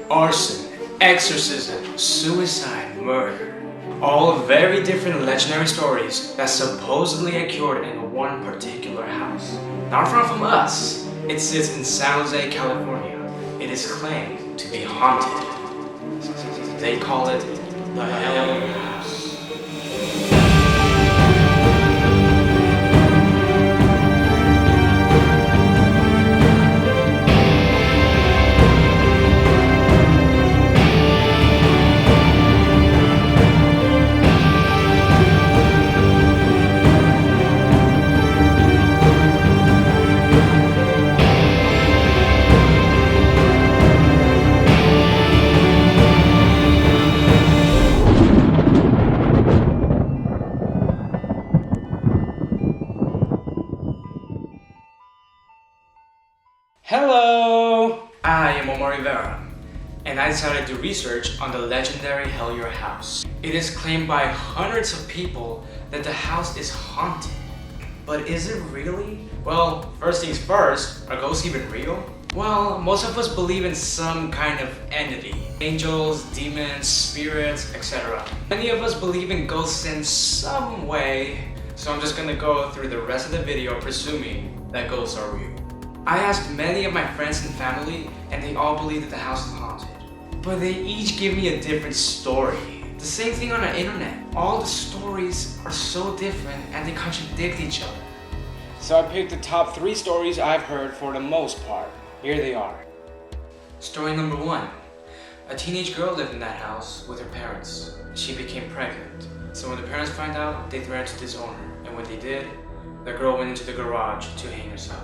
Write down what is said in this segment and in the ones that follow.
arson, exorcism, suicide, murder. All very different legendary stories that supposedly occurred in one particular house. Not far from us, it sits in San Jose, California. It is claimed to be haunted. They call it the Hellyer House. Hello! I am Omar Rivera, and I decided to research on the Legendary Hellyer House. It is claimed by hundreds of people that the house is haunted. But is it really? Well, first things first, are ghosts even real? Well, most of us believe in some kind of entity. Angels, demons, spirits, etc. Many of us believe in ghosts in some way, so I'm just gonna go through the rest of the video presuming that ghosts are real. I asked many of my friends and family, and they all believe that the house is haunted. But they each give me a different story. The same thing on the internet. All the stories are so different and they contradict each other. So I picked the top 3 stories I've heard for the most part. Here they are. Story number 1. A teenage girl lived in that house with her parents. She became pregnant. So when the parents found out, they threatened to disown her. And when they did, the girl went into the garage to hang herself.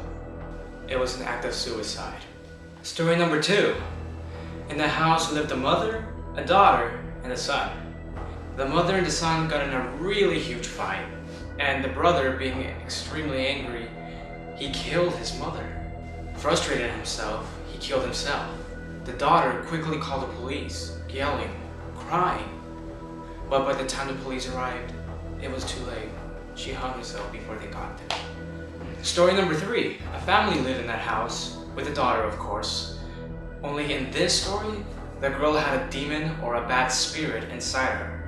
It was an act of suicide. Story number 2. In the house lived a mother, a daughter, and a son. The mother and the son got in a really huge fight, and the brother, being extremely angry, he killed his mother. Frustrated himself, he killed himself. The daughter quickly called the police, yelling, crying. But by the time the police arrived, it was too late. She hung herself before they got there. Story number 3. A family lived in that house, with a daughter of course. Only in this story, the girl had a demon or a bad spirit inside her.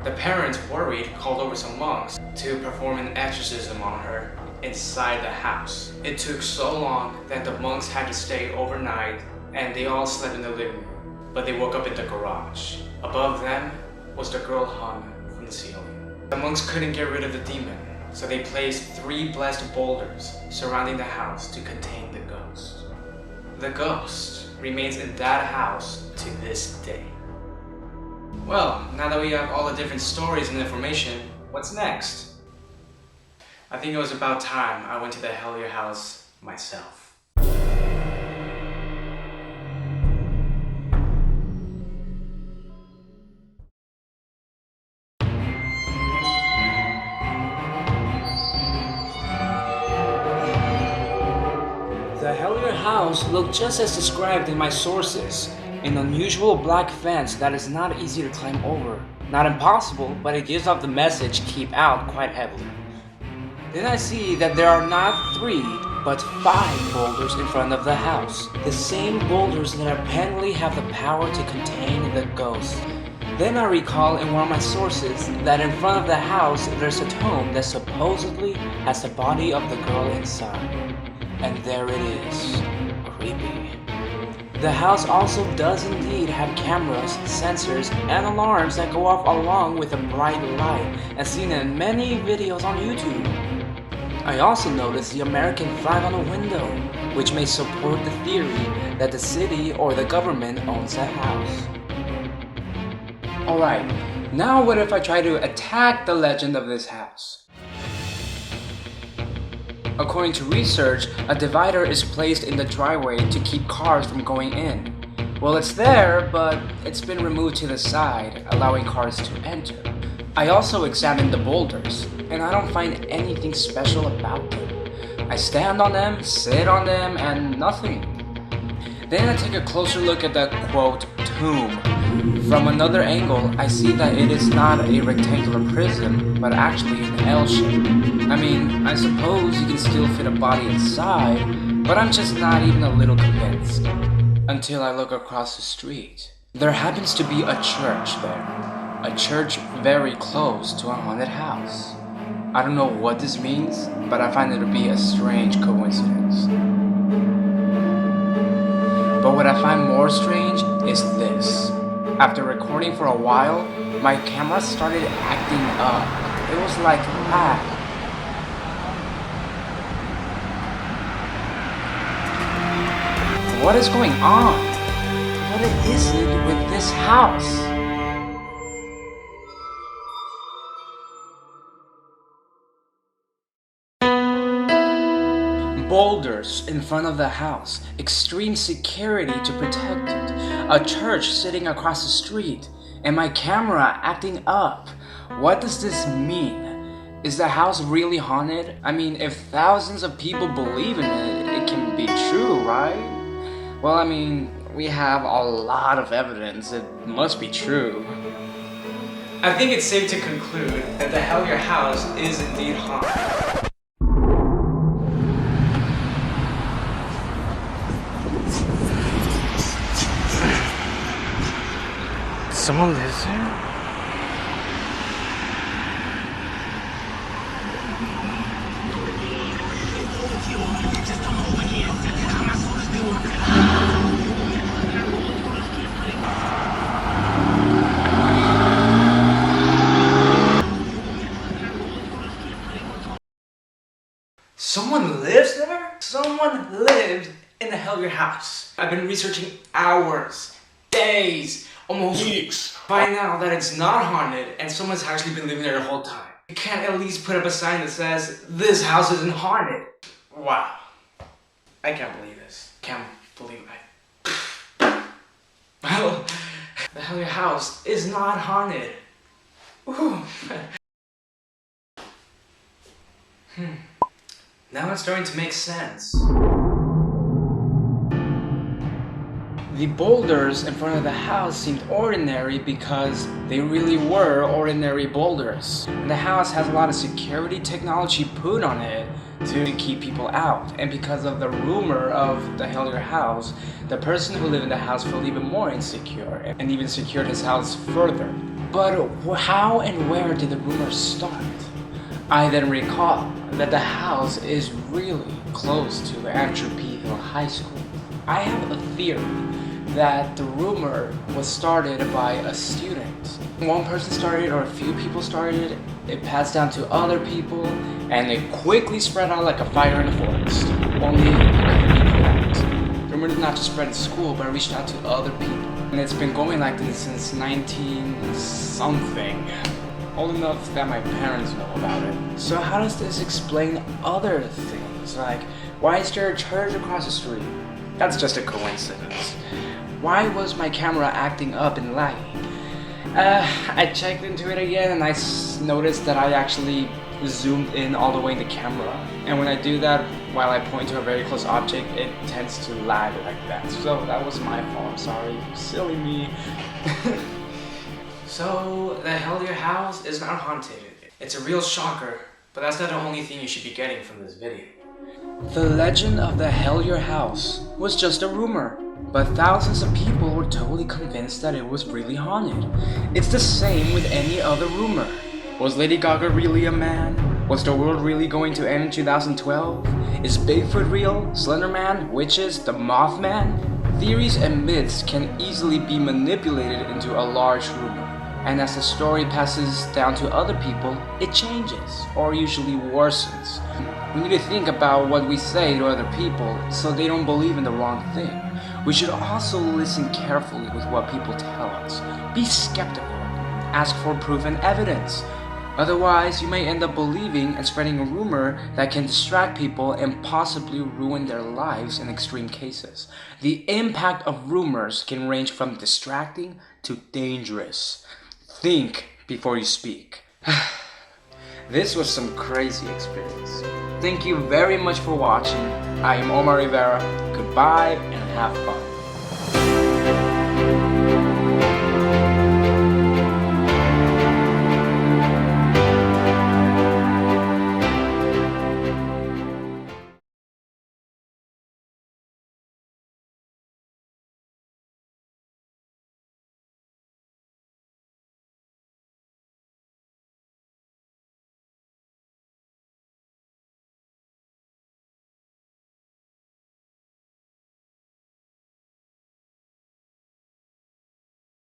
The parents, worried, called over some monks to perform an exorcism on her inside the house. It took so long that the monks had to stay overnight and they all slept in the living room. But they woke up in the garage. Above them was the girl hung from the ceiling. The monks couldn't get rid of the demon. So they placed 3 blessed boulders surrounding the house to contain the ghost. The ghost remains in that house to this day. Well, now that we have all the different stories and information, what's next? I think it was about time I went to the Hellyer House myself. The Hellyer House looked just as described in my sources, an unusual black fence that is not easy to climb over. Not impossible, but it gives off the message keep out quite heavily. Then I see that there are not 3, but 5 boulders in front of the house. The same boulders that apparently have the power to contain the ghost. Then I recall in one of my sources that in front of the house there's a tomb that supposedly has the body of the girl inside. And there it is. Creepy. The house also does indeed have cameras, sensors, and alarms that go off along with a bright light, as seen in many videos on YouTube. I also noticed the American flag on the window, which may support the theory that the city or the government owns the house. Alright, now what if I try to attack the legend of this house? According to research, a divider is placed in the driveway to keep cars from going in. Well, it's there, but it's been removed to the side, allowing cars to enter. I also examined the boulders, and I don't find anything special about them. I stand on them, sit on them, and nothing. Then I take a closer look at the quote, tomb. From another angle, I see that it is not a rectangular prism, but actually an L shape. I mean, I suppose you can still fit a body inside, but I'm just not even a little convinced. until I look across the street. There happens to be a church there. A church very close to a haunted house. I don't know what this means, but I find it to be a strange coincidence. But what I find more strange is this. After recording for a while, my camera started acting up. It was like lag. What is going on? What is it with this house? Boulders in front of the house, extreme security to protect it, a church sitting across the street, and my camera acting up. What does this mean? Is the house really haunted? I mean, if thousands of people believe in it, it can be true, right? Well, I mean, we have a lot of evidence. It must be true. I think it's safe to conclude that the Hellyer House is indeed haunted. Someone lives there? Someone lives there? Someone lived in the Hellyer House. I've been researching hours, days, almost weeks. Find out that it's not haunted and someone's actually been living there the whole time. You can't at least put up a sign that says, this house isn't haunted. Wow. I can't believe this. Can't believe it. Well, the Hellyer House is not haunted. Ooh. Now it's starting to make sense. The boulders in front of the house seemed ordinary because they really were ordinary boulders. And the house has a lot of security technology put on it to keep people out. And because of the rumor of the Hellyer House, the person who lived in the house felt even more insecure and even secured his house further. But how and where did the rumor start? I then recall that the house is really close to Andrew P. Hill High School. I have a theory that the rumor was started by a student. One person started or a few people started, it passed down to other people, and it quickly spread out like a fire in the forest. Only it couldn't be correct. The rumor did not just spread to school, but it reached out to other people. And it's been going like this since 19-something. Old enough that my parents know about it. So how does this explain other things? Like, why is there a church across the street? That's just a coincidence. Why was my camera acting up and lagging? I checked into it again and I noticed that I actually zoomed in all the way in the camera. And when I do that while I point to a very close object, it tends to lag like that. So that was my fault, I'm sorry. Silly me. So, the Hellyer House is not haunted. It's a real shocker, but that's not the only thing you should be getting from this video. The legend of the Hellyer House was just a rumor, but thousands of people were totally convinced that it was really haunted. It's the same with any other rumor. Was Lady Gaga really a man? Was the world really going to end in 2012? Is Bigfoot real? Slender Man? Witches? The Mothman? Theories and myths can easily be manipulated into a large rumor. And as the story passes down to other people, it changes, or usually worsens. We need to think about what we say to other people so they don't believe in the wrong thing. We should also listen carefully with what people tell us. Be skeptical. Ask for proof and evidence. Otherwise, you may end up believing and spreading a rumor that can distract people and possibly ruin their lives in extreme cases. The impact of rumors can range from distracting to dangerous. Think before you speak. This was some crazy experience. Thank you very much for watching. I am Omar Rivera. Goodbye and have fun.